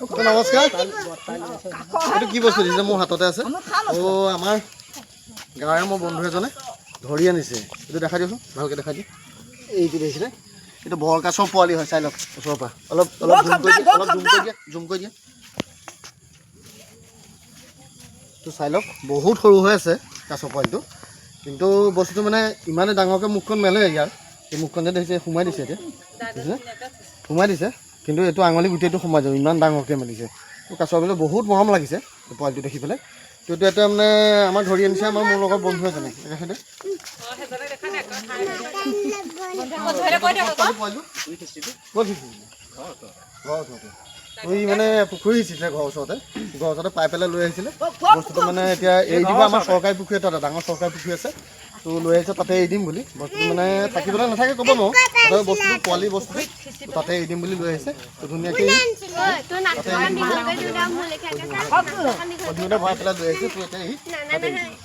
নমস্কাৰ এইটো কি বস্তু দিছে মোৰ হাততে আছে আমাৰ গাঁৱৰে মোৰ বন্ধু এজনে ধৰি আনিছে এইটো দেখাই দিয়কচোন ভালকৈ দেখাই দিয়ক এইটো দেখিছিলে এইটো বৰ কাছৰ পোৱালি হয় চাই লওক ওচৰৰ পৰা অলপ জুম কৰি দিয়া তো চাই লওক বহুত সৰু হৈ আছে কাছৰ পোৱালিটো কিন্তু বস্তুটো মানে ইমানে ডাঙৰকৈ মুখখন মেলে ইয়াৰ এই মুখখন যে দেখিছে সোমাই দিছে এতিয়া দেখিছে সোমাই দিছে কিন্তু এইটো আঙুলি গোটেইটো সোমাই যাব ইমান ডাঙৰকৈ মেলিছে তো কাছৰ বোলে বহুত মৰম লাগিছে পোৱালিটো দেখি পেলাই তো এইটো এটা মানে আমাৰ ধৰি আনিছে আমাৰ মোৰ লগত বন্ধু এজনে মানে পুখুৰী সিঁচিছিলে ঘৰৰ ওচৰতে পাই পেলাই লৈ আহিছিলে বস্তুটো মানে এতিয়া এৰি দিব আমাৰ চৰকাৰী পুখুৰী এটা ডাঙৰ চৰকাৰী পুখুৰী আছে তো লৈ আহিছে তাতে এৰি দিম বুলি বস্তুটো মানে থাকিবলৈ নাথাকে ক'ব নোৱাৰোঁ তাতে বস্তুটো পোৱালি বস্তুটো তাতে এৰি দিম বুলি লৈ আহিছে তো ধুনীয়াকৈ ভৰাই পেলাই লৈ আহিছে তো এতিয়া